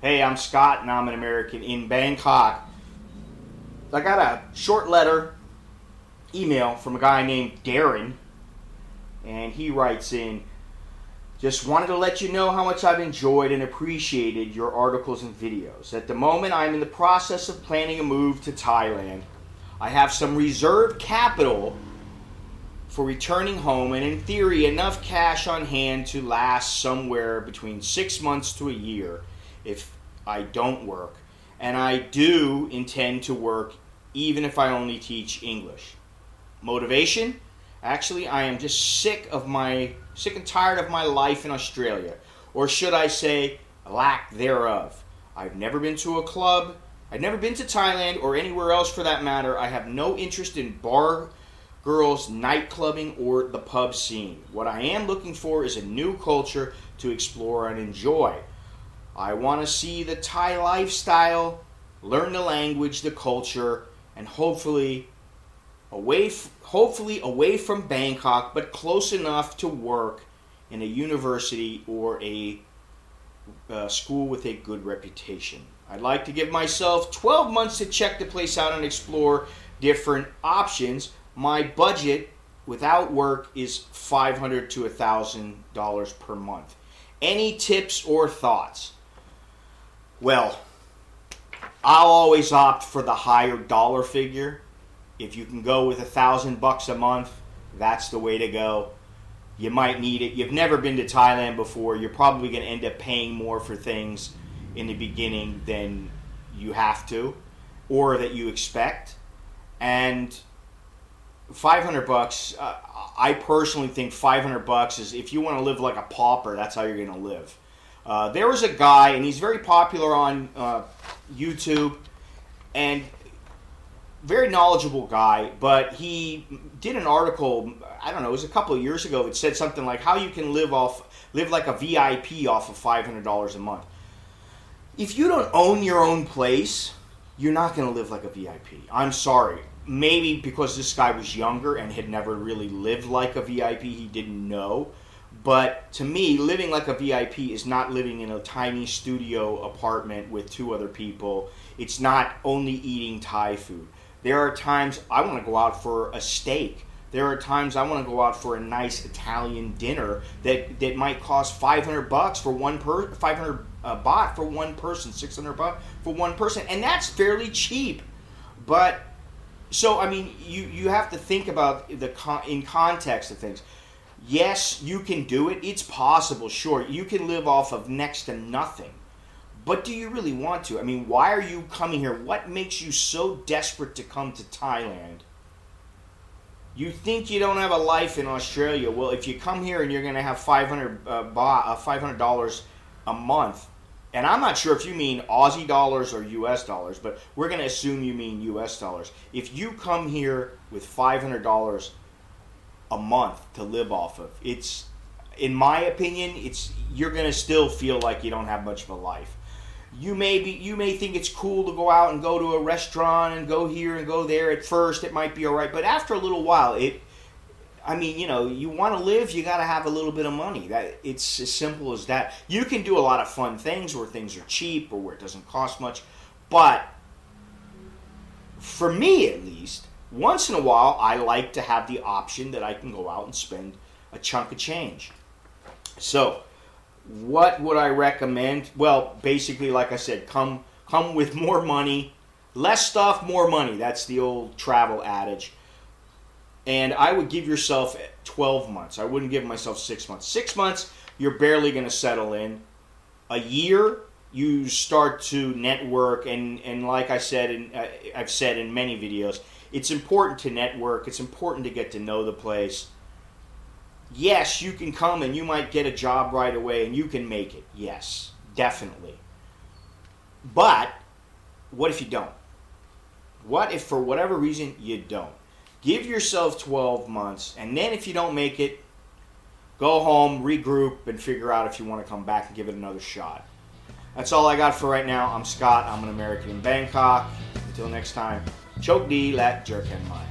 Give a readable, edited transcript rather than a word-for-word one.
Hey, I'm Scott and I'm an American in Bangkok. I got a short email from a guy named Darren, and he writes in, just wanted to let you know how much I've enjoyed and appreciated your articles and videos. At the moment, I'm in the process of planning a move to Thailand. I have some reserved capital for returning home and in theory enough cash on hand to last somewhere between 6 months to a year if I don't work. And I do intend to work even if I only teach English. Motivation? Actually, I am just sick and tired of my life in Australia. Or should I say, lack thereof. I've never been to a club. I've never been to Thailand or anywhere else for that matter. I have no interest in bar girls, night clubbing, or the pub scene. What I am looking for is a new culture to explore and enjoy. I want to see the Thai lifestyle, learn the language, the culture, and hopefully away from Bangkok, but close enough to work in a university or a school with a good reputation. I'd like to give myself 12 months to check the place out and explore different options. My budget without work is $500 to $1,000 per month. Any tips or thoughts? Well, I'll always opt for the higher dollar figure. If you can go with $1,000 a month, that's the way to go. You might need it. You've never been to Thailand before. You're probably going to end up paying more for things in the beginning than you have to or that you expect. And $500, I personally think $500 is, if you want to live like a pauper, that's how you're going to live. There was a guy, and he's very popular on YouTube, and very knowledgeable guy, but he did an article, I don't know, it was a couple of years ago, that said something like how you can live like a VIP off of $500 a month. If you don't own your own place, you're not going to live like a VIP. I'm sorry. Maybe because this guy was younger and had never really lived like a VIP, he didn't know. But to me, living like a VIP is not living in a tiny studio apartment with two other people. It's not only eating Thai food. There are times I want to go out for a steak. There are times I want to go out for a nice Italian dinner that might cost $500 for one 500 baht for one person, 600 baht for one person, and that's fairly cheap. But so I mean, you have to think about in context of things. Yes, you can do it. It's possible, sure. You can live off of next to nothing. But do you really want to? I mean, why are you coming here? What makes you so desperate to come to Thailand? You think you don't have a life in Australia. Well, if you come here and you're going to have $500 a month, and I'm not sure if you mean Aussie dollars or US dollars, but we're going to assume you mean US dollars. If you come here with $500 a month to live off of, it's, in my opinion, you're going to still feel like you don't have much of a life. You may think it's cool to go out and go to a restaurant and go here and go there. At first, it might be all right, but after a little while, you want to live, you got to have a little bit of money. It's as simple as that. You can do a lot of fun things where things are cheap or where it doesn't cost much, but for me at least, once in a while, I like to have the option that I can go out and spend a chunk of change. So, what would I recommend? Well, basically, like I said, come with more money. Less stuff, more money. That's the old travel adage. And I would give yourself 12 months. I wouldn't give myself 6 months. 6 months, you're barely going to settle in. A year, you start to network. And like I said, and I've said in many videos, it's important to network. It's important to get to know the place. Yes, you can come and you might get a job right away and you can make it. Yes, definitely. But what if you don't? What if for whatever reason you don't? Give yourself 12 months, and then if you don't make it, go home, regroup, and figure out if you want to come back and give it another shot. That's all I got for right now. I'm Scott. I'm an American in Bangkok. Until next time, chok di lat jerk en mai.